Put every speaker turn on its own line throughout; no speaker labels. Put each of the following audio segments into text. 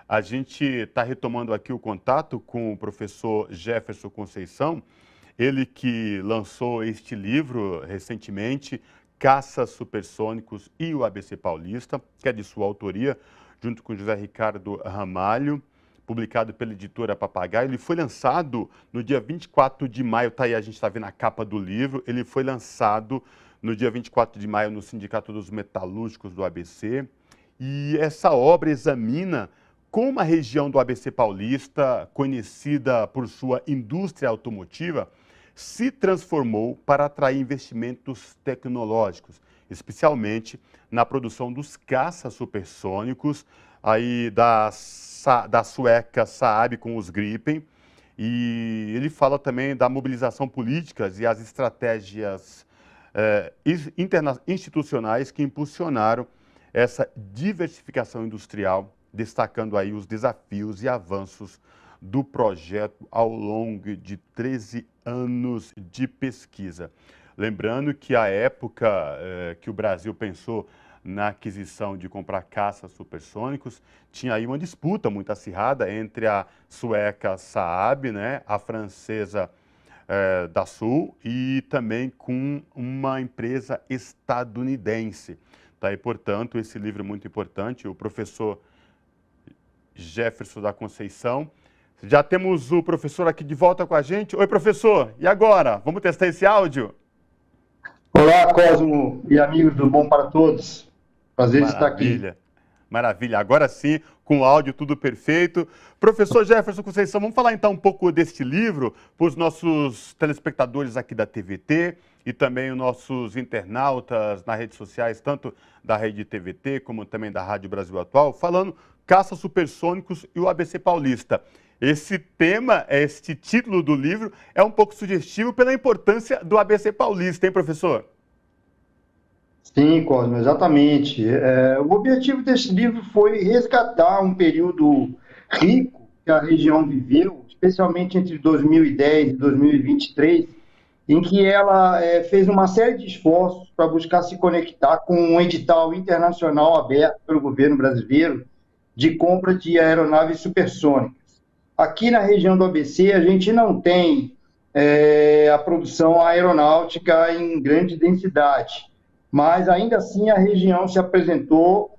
A gente está retomando aqui o contato com o professor Jefferson Conceição, ele que lançou este livro recentemente, Caças Supersônicos e o ABC Paulista, que é de sua autoria, junto com José Ricardo Ramalho, publicado pela editora Papagaio. Ele foi lançado no dia 24 de maio, tá aí, a gente está vendo a capa do livro, ele foi lançado no dia 24 de maio no Sindicato dos Metalúrgicos do ABC. E essa obra examina como a região do ABC Paulista, conhecida por sua indústria automotiva, se transformou para atrair investimentos tecnológicos, especialmente na produção dos caças supersônicos, aí da sueca Saab com os Gripen. E ele fala também da mobilização política e as estratégias institucionais que impulsionaram essa diversificação industrial, destacando aí os desafios e avanços do projeto ao longo de 13 anos de pesquisa. Lembrando que a época que o Brasil pensou na aquisição de comprar caças supersônicos, tinha aí uma disputa muito acirrada entre a sueca Saab, né, a francesa Dassault e também com uma empresa estadunidense. Tá? E, portanto, esse livro é muito importante. O professor Jefferson da Conceição. Já temos o professor aqui de volta com a gente. Oi, professor, e agora? Vamos testar esse áudio?
Olá, Cosmo e amigos do Bom para Todos. Prazer de estar aqui.
Maravilha, maravilha. Agora sim, com o áudio tudo perfeito. Professor Jefferson Conceição, vamos falar então um pouco deste livro para os nossos telespectadores aqui da TVT e também os nossos internautas nas redes sociais, tanto da Rede TVT como também da Rádio Brasil Atual, falando Caças Supersônicos e o ABC Paulista. Esse tema, este título do livro, é um pouco sugestivo pela importância do ABC Paulista, hein, professor?
Sim, Cosmo, exatamente. O objetivo desse livro foi resgatar um período rico que a região viveu, especialmente entre 2010 e 2023, em que ela fez uma série de esforços para buscar se conectar com um edital internacional aberto pelo governo brasileiro de compra de aeronaves supersônicas. Aqui na região do ABC, a gente não tem a produção aeronáutica em grande densidade, mas ainda assim a região se apresentou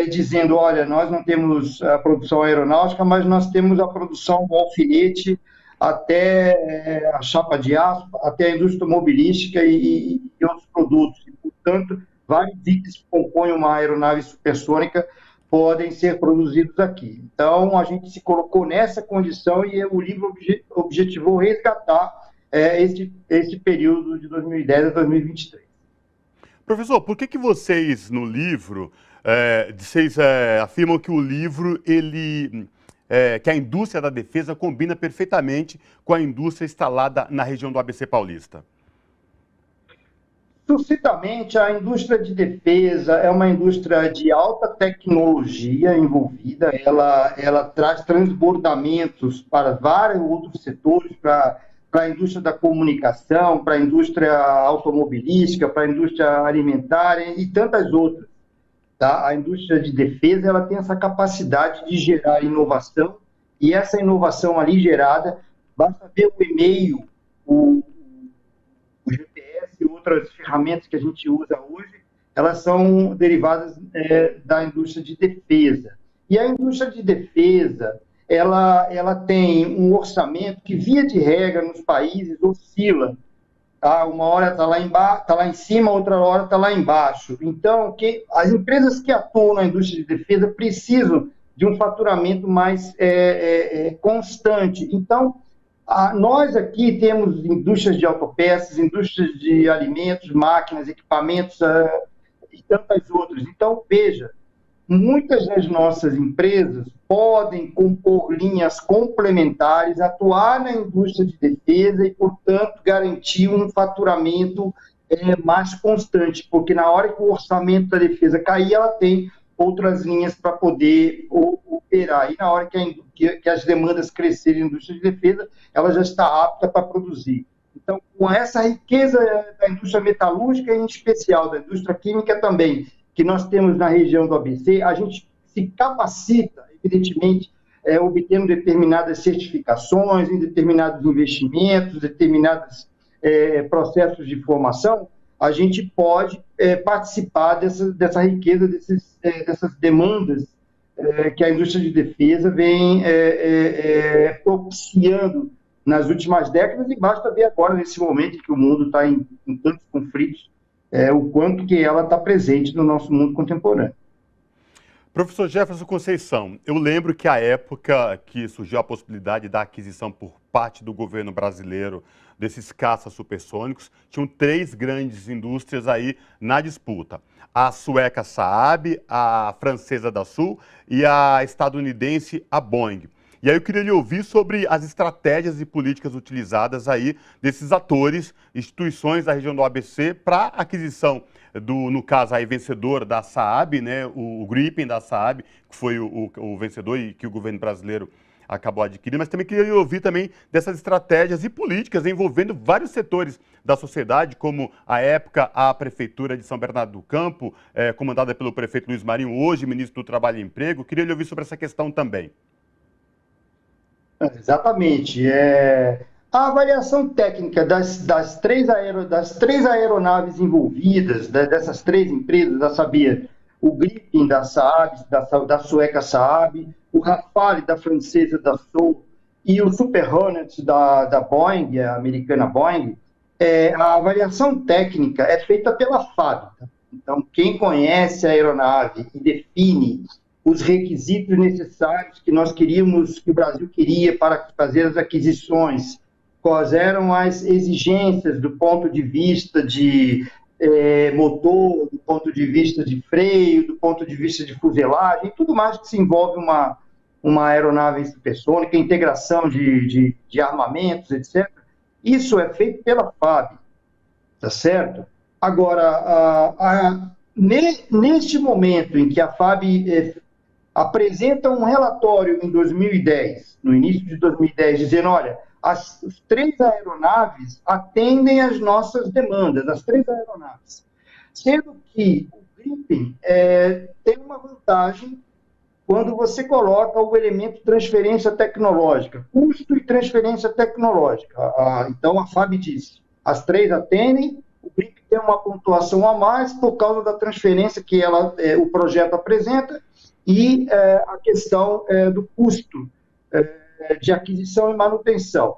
dizendo, olha, nós não temos a produção aeronáutica, mas nós temos a produção do alfinete até a chapa de aço, até a indústria automobilística e outros produtos. E, portanto, vários itens que compõem uma aeronave supersônica podem ser produzidos aqui. Então, a gente se colocou nessa condição e o livro objetivou resgatar esse período de 2010 a 2023.
Professor, por que vocês no livro, vocês afirmam que o livro, que a indústria da defesa combina perfeitamente com a indústria instalada na região do ABC Paulista?
Sucintamente, a indústria de defesa é uma indústria de alta tecnologia envolvida, ela traz transbordamentos para vários outros setores, para a indústria da comunicação, para a indústria automobilística, para a indústria alimentar e tantas outras. Tá? A indústria de defesa ela tem essa capacidade de gerar inovação, e essa inovação ali gerada, basta ver o e-mail, o GPS e outras ferramentas que a gente usa hoje, elas são derivadas da indústria de defesa. E a indústria de defesa, ela tem um orçamento que, via de regra, nos países oscila. Tá? Uma hora está lá em cima, outra hora está lá embaixo. Então, as empresas que atuam na indústria de defesa precisam de um faturamento mais constante. Então, nós aqui temos indústrias de autopeças, indústrias de alimentos, máquinas, equipamentos e tantas outras. Então, veja, muitas das nossas empresas podem compor linhas complementares, atuar na indústria de defesa e, portanto, garantir um faturamento mais constante, porque na hora que o orçamento da defesa cair, ela tem outras linhas para poder operar. E na hora que as demandas crescerem na indústria de defesa, ela já está apta para produzir. Então, com essa riqueza da indústria metalúrgica, em especial da indústria química também, que nós temos na região do ABC, a gente se capacita e evidentemente, obtendo determinadas certificações, em determinados investimentos, determinados processos de formação, a gente pode participar dessa riqueza, dessas demandas que a indústria de defesa vem propiciando nas últimas décadas, e basta ver agora, nesse momento em que o mundo está em tantos conflitos, o quanto que ela está presente no nosso mundo contemporâneo.
Professor Jefferson Conceição, eu lembro que a época que surgiu a possibilidade da aquisição por parte do governo brasileiro desses caças supersônicos, tinham 3 grandes indústrias aí na disputa. A sueca Saab, a francesa Dassault e a estadunidense a Boeing. E aí eu queria lhe ouvir sobre as estratégias e políticas utilizadas aí desses atores, instituições da região do ABC para aquisição no caso aí vencedor da Saab, né, o Gripen da Saab, que foi o vencedor e que o governo brasileiro acabou adquirindo, mas também queria ouvir também dessas estratégias e políticas envolvendo vários setores da sociedade, como à época a Prefeitura de São Bernardo do Campo, comandada pelo prefeito Luiz Marinho, hoje ministro do Trabalho e Emprego. Queria lhe ouvir sobre essa questão também.
Exatamente. A avaliação técnica das três aeronaves envolvidas, dessas 3 empresas, a saber, o Gripen da Saab, da sueca Saab, o Rafale da francesa Dassault e o Super Hornet da Boeing, a americana Boeing, a avaliação técnica é feita pela fábrica. Então, quem conhece a aeronave e define os requisitos necessários que nós queríamos, que o Brasil queria para fazer as aquisições, quais eram as exigências do ponto de vista de motor, do ponto de vista de freio, do ponto de vista de fuselagem, tudo mais que se envolve uma aeronave supersônica, integração de armamentos, etc. Isso é feito pela FAB, tá certo? Agora, neste momento em que a FAB apresenta um relatório em 2010, no início de 2010, dizendo, olha, as 3 aeronaves atendem às nossas demandas, as 3 aeronaves. Sendo que o Gripen tem uma vantagem quando você coloca o elemento transferência tecnológica, custo e transferência tecnológica. Então, a FAB disse, as 3 atendem, o Gripen tem uma pontuação a mais por causa da transferência que o projeto apresenta e a questão do custo de aquisição e manutenção.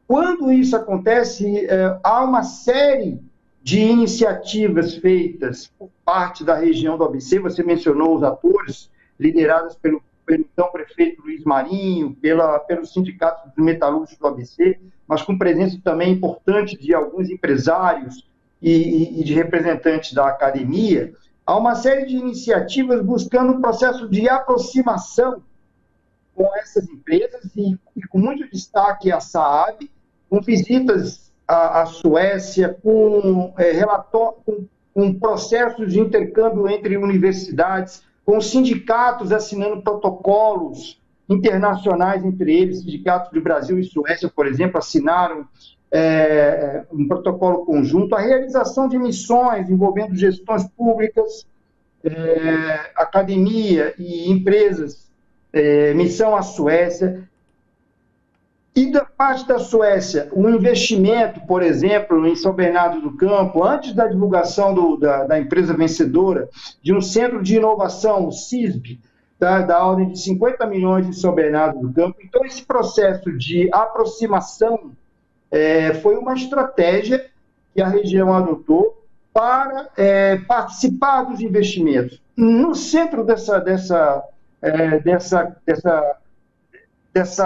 Quando isso acontece, há uma série de iniciativas feitas por parte da região do ABC, você mencionou os atores, liderados pelo então prefeito Luiz Marinho, pelos sindicatos dos metalúrgicos do ABC, mas com presença também importante de alguns empresários e de representantes da academia. Há uma série de iniciativas buscando um processo de aproximação com essas empresas e com muito destaque a Saab, com visitas à Suécia, com processos de intercâmbio entre universidades, com sindicatos assinando protocolos internacionais entre eles, sindicatos de Brasil e Suécia, por exemplo, assinaram um protocolo conjunto, a realização de missões envolvendo gestões públicas, academia e empresas, missão à Suécia. E da parte da Suécia, o investimento, por exemplo, em São Bernardo do Campo, antes da divulgação da empresa vencedora, de um centro de inovação, o CISB, da ordem de 50 milhões em São Bernardo do Campo. Então, esse processo de aproximação foi uma estratégia que a região adotou para participar dos investimentos. No centro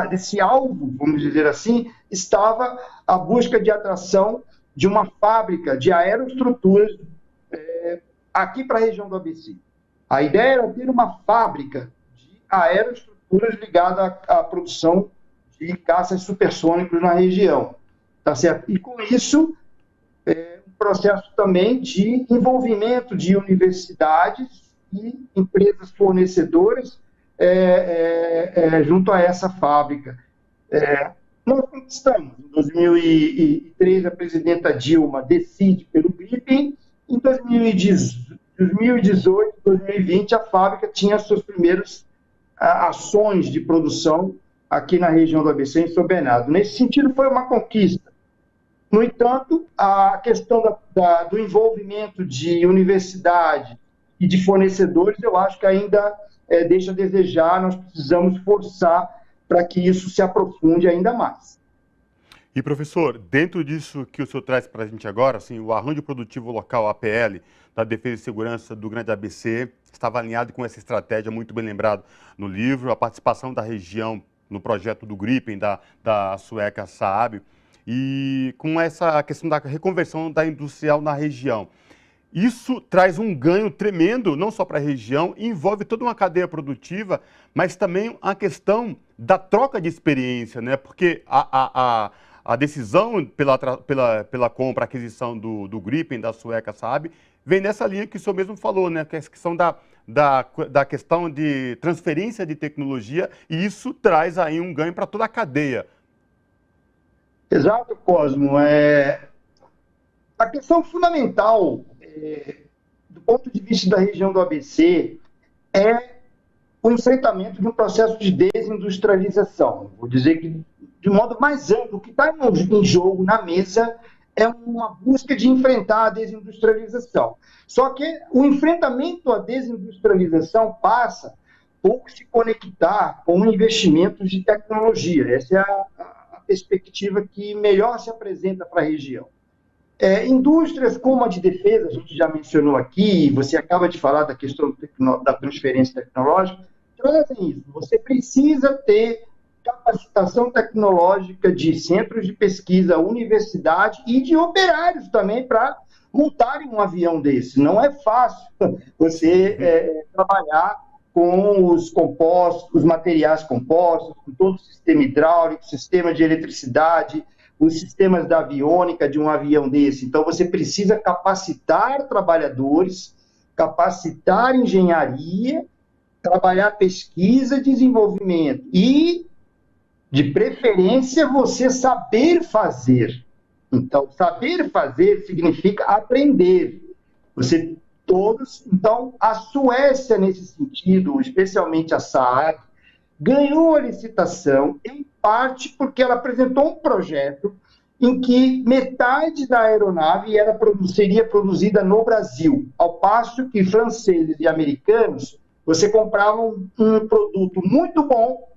desse alvo, vamos dizer assim, estava a busca de atração de uma fábrica de aeroestruturas aqui para a região do ABC. A ideia era ter uma fábrica de aeroestruturas ligada à produção de caças supersônicos na região. Tá certo? E com isso, um processo também de envolvimento de universidades e empresas fornecedoras junto a essa fábrica. Nós conquistamos. Em 2003, a presidenta Dilma decide pelo Gripen. Em 2018, 2020, a fábrica tinha seus primeiros ações de produção aqui na região do ABC, em São Bernardo. Nesse sentido, foi uma conquista. No entanto, a questão do envolvimento de universidade e de fornecedores, eu acho que ainda deixa a desejar, nós precisamos forçar para que isso se aprofunde ainda mais.
E, professor, dentro disso que o senhor traz para a gente agora, assim, o Arranjo Produtivo Local, APL, da Defesa e Segurança do Grande ABC, estava alinhado com essa estratégia, muito bem lembrado no livro, a participação da região no projeto do Gripen, da sueca Saab, e com essa questão da reconversão da industrial na região. Isso traz um ganho tremendo, não só para a região, envolve toda uma cadeia produtiva, mas também a questão da troca de experiência, né? Porque a decisão pela compra, aquisição do Gripen, da sueca Saab, vem nessa linha que o senhor mesmo falou, né? Que é a questão da questão de transferência de tecnologia, e isso traz aí um ganho para toda a cadeia.
Exato, Cosmo. A questão fundamental, do ponto de vista da região do ABC, é o enfrentamento de um processo de desindustrialização. Vou dizer que, de modo mais amplo, o que está em jogo na mesa é uma busca de enfrentar a desindustrialização. Só que o enfrentamento à desindustrialização passa por se conectar com investimentos de tecnologia. Essa é a perspectiva que melhor se apresenta para a região. Indústrias como a de defesa, a gente já mencionou aqui, você acaba de falar da questão da transferência tecnológica, trazem isso. Você precisa ter capacitação tecnológica de centros de pesquisa, universidade e de operários também para montarem um avião desse. Não é fácil você trabalhar com os compostos, os materiais compostos, com todo o sistema hidráulico, sistema de eletricidade, os sistemas da aviônica de um avião desse. Então, você precisa capacitar trabalhadores, capacitar engenharia, trabalhar pesquisa e desenvolvimento. E, de preferência, você saber fazer. Então, saber fazer significa aprender. Então, a Suécia, nesse sentido, especialmente a Saab, ganhou a licitação, em parte porque ela apresentou um projeto em que metade da aeronave seria produzida no Brasil, ao passo que franceses e americanos, você comprava um produto muito bom,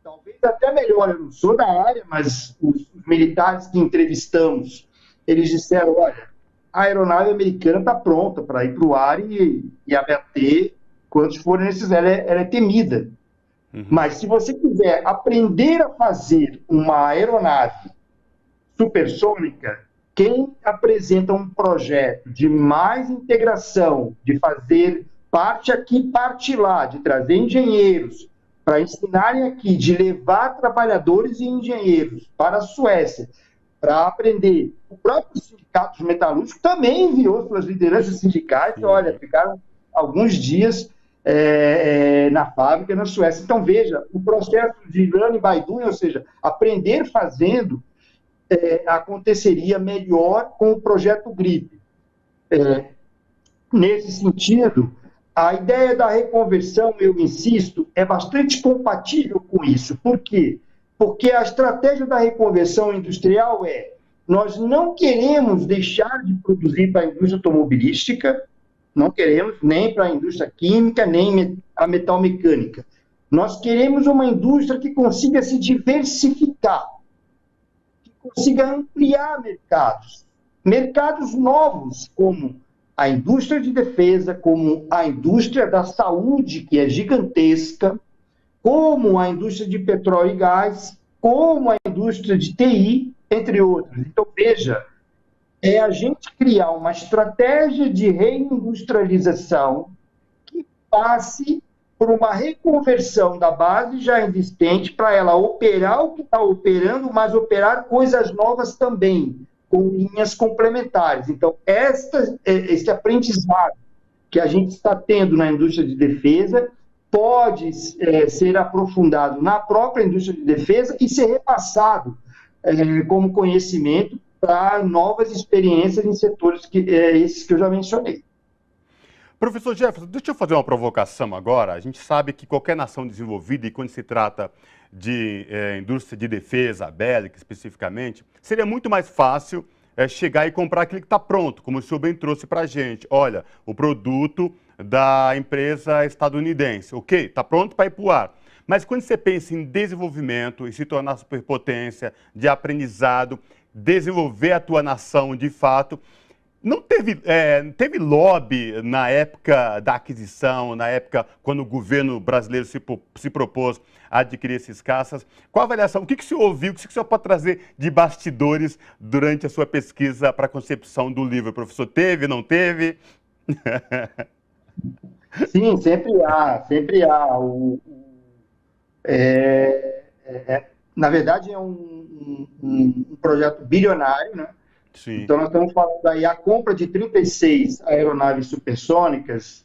talvez até melhor, eu não sou da área, mas os militares que entrevistamos, eles disseram, olha, a aeronave americana está pronta para ir para o ar e abater quantos forem necessários, ela é temida. Uhum. Mas se você quiser aprender a fazer uma aeronave supersônica, quem apresenta um projeto de mais integração, de fazer parte aqui, parte lá, de trazer engenheiros para ensinarem aqui, de levar trabalhadores e engenheiros para a Suécia, para aprender. O próprio sindicato metalúrgico também enviou suas lideranças sindicais, olha, ficaram alguns dias na fábrica na Suécia. Então, veja, o processo de learning by doing, ou seja, aprender fazendo, aconteceria melhor com o projeto GRIP. Nesse sentido, a ideia da reconversão, eu insisto, é bastante compatível com isso. Por quê? Porque a estratégia da reconversão industrial nós não queremos deixar de produzir para a indústria automobilística, não queremos nem para a indústria química, nem a metalmecânica. Nós queremos uma indústria que consiga se diversificar, que consiga ampliar mercados novos, como a indústria de defesa, como a indústria da saúde, que é gigantesca, como a indústria de petróleo e gás, como a indústria de TI, entre outros. Então, veja, a gente criar uma estratégia de reindustrialização que passe por uma reconversão da base já existente para ela operar o que está operando, mas operar coisas novas também, com linhas complementares. Então, esse aprendizado que a gente está tendo na indústria de defesa pode ser aprofundado na própria indústria de defesa e ser repassado como conhecimento para novas experiências em setores esses que eu já mencionei.
Professor Jefferson, deixa eu fazer uma provocação agora. A gente sabe que qualquer nação desenvolvida, e quando se trata de indústria de defesa, bélica especificamente, seria muito mais fácil chegar e comprar aquilo que está pronto, como o senhor bem trouxe para a gente. Olha, o produto da empresa estadunidense, ok, está pronto para ir para o ar. Mas quando você pensa em desenvolvimento e se tornar superpotência, de aprendizado, desenvolver a tua nação de fato, não teve lobby na época da aquisição, na época quando o governo brasileiro se propôs a adquirir esses caças? Qual a avaliação? O que o senhor ouviu? O que o senhor pode trazer de bastidores durante a sua pesquisa para a concepção do livro, professor? Teve, não teve?
Sim, sempre há, sempre há. Na verdade, é um projeto bilionário, né?
Sim.
Então, nós estamos falando aí, a compra de 36 aeronaves supersônicas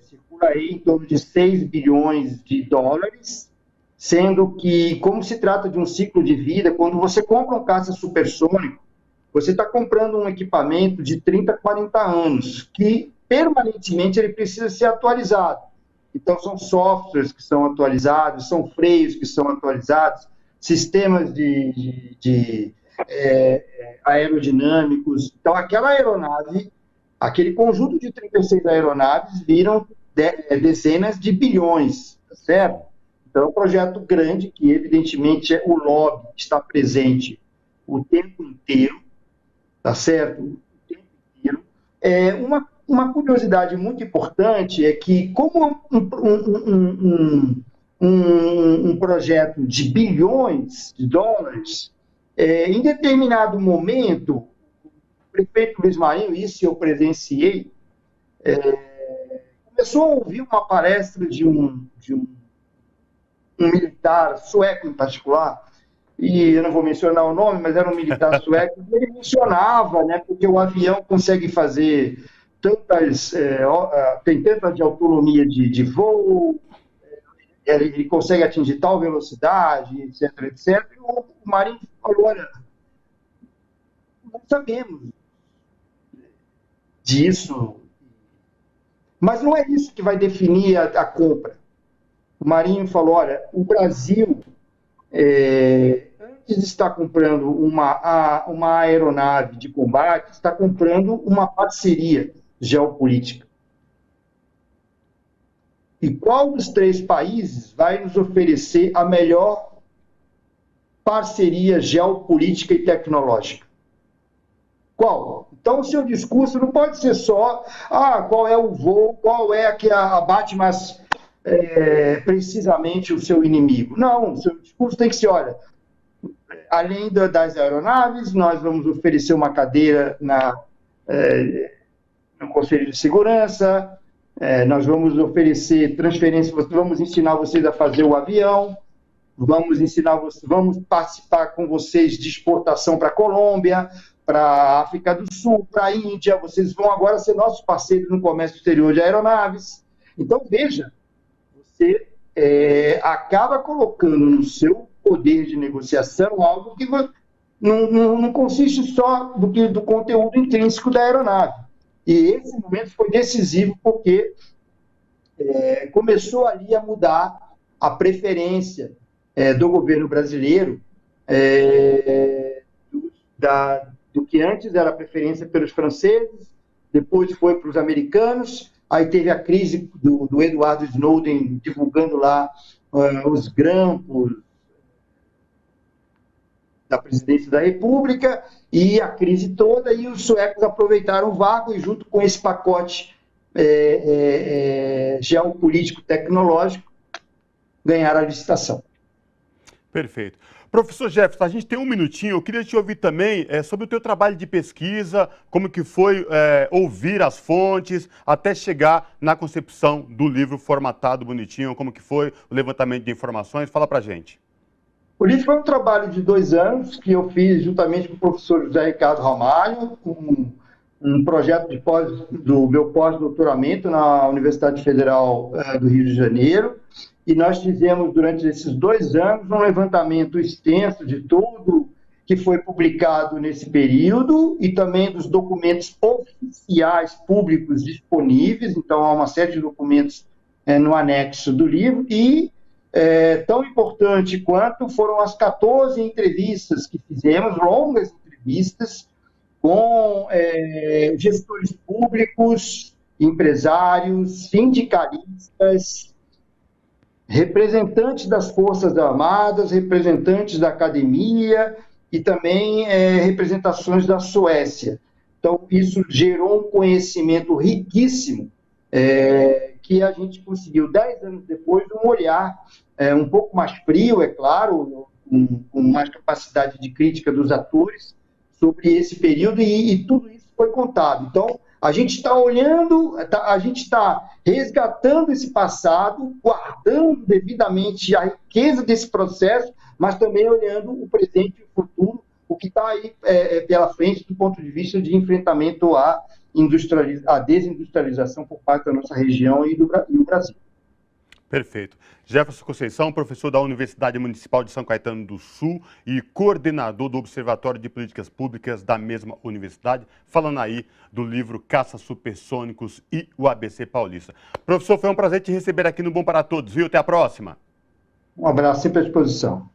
circula aí em torno de 6 bilhões de dólares, sendo que, como se trata de um ciclo de vida, quando você compra um caça supersônico, você está comprando um equipamento de 30, 40 anos, que permanentemente ele precisa ser atualizado. Então, são softwares que são atualizados, são freios que são atualizados, sistemas aerodinâmicos. Então, aquela aeronave, aquele conjunto de 36 aeronaves viram dezenas de bilhões, tá certo? Então, é um projeto grande que, evidentemente, o lobby está presente o tempo inteiro, tá certo? O tempo inteiro. Uma curiosidade muito importante é que, como um projeto de bilhões de dólares, em determinado momento, o prefeito Luiz Marinho, isso eu presenciei, começou a ouvir uma palestra de um militar sueco em particular, e eu não vou mencionar o nome, mas era um militar sueco, e ele mencionava, né, porque o avião consegue fazer tem tanta de autonomia de voo, ele consegue atingir tal velocidade, etc, etc. E o Marinho falou, olha, não sabemos disso, mas não é isso que vai definir a compra. O Marinho falou, olha, o Brasil, antes de estar comprando uma aeronave de combate, está comprando uma parceria geopolítica. E qual dos 3 países vai nos oferecer a melhor parceria geopolítica e tecnológica? Qual? Então, o seu discurso não pode ser só qual é o voo, qual é a que abate mais precisamente o seu inimigo. Não, o seu discurso tem que ser, olha, além das aeronaves, nós vamos oferecer uma cadeira no Conselho de Segurança, nós vamos oferecer transferência, vamos ensinar vocês a fazer o avião, vamos participar com vocês de exportação para a Colômbia, para a África do Sul, para a Índia, vocês vão agora ser nossos parceiros no comércio exterior de aeronaves. Então, veja, você acaba colocando no seu poder de negociação algo que não consiste só do conteúdo intrínseco da aeronave. E esse momento foi decisivo porque começou ali a mudar a preferência do governo brasileiro do que antes era a preferência pelos franceses, depois foi para os americanos, aí teve a crise do Edward Snowden divulgando lá os grampos da presidência da República, e a crise toda, e os suecos aproveitaram o vácuo e, junto com esse pacote geopolítico-tecnológico, ganharam a licitação.
Perfeito. Professor Jefferson, a gente tem um minutinho, eu queria te ouvir também sobre o teu trabalho de pesquisa, como que foi ouvir as fontes, até chegar na concepção do livro formatado bonitinho, como que foi o levantamento de informações, fala pra gente.
O livro foi um trabalho de 2 anos que eu fiz juntamente com o professor José Ricardo Ramalho, um projeto do meu pós-doutoramento na Universidade Federal do Rio de Janeiro, e nós fizemos durante esses 2 anos um levantamento extenso de tudo que foi publicado nesse período e também dos documentos oficiais públicos disponíveis. Então, há uma série de documentos no anexo do livro e tão importante quanto foram as 14 entrevistas que fizemos, longas entrevistas, com gestores públicos, empresários, sindicalistas, representantes das Forças Armadas, representantes da academia e também representações da Suécia. Então, isso gerou um conhecimento riquíssimo que a gente conseguiu, 10 anos depois, um olhar um pouco mais frio, é claro, com mais capacidade de crítica dos atores sobre esse período e tudo isso foi contado. Então, a gente está olhando, a gente está resgatando esse passado, guardando devidamente a riqueza desse processo, mas também olhando o presente e o futuro, o que está aí pela frente do ponto de vista de enfrentamento à desindustrialização por parte da nossa região e do Brasil.
Perfeito. Jefferson Conceição, professor da Universidade Municipal de São Caetano do Sul e coordenador do Observatório de Políticas Públicas da mesma universidade, falando aí do livro Caça Supersônicos e o ABC Paulista. Professor, foi um prazer te receber aqui no Bom para Todos, viu? Até a próxima.
Um abraço, sempre à disposição.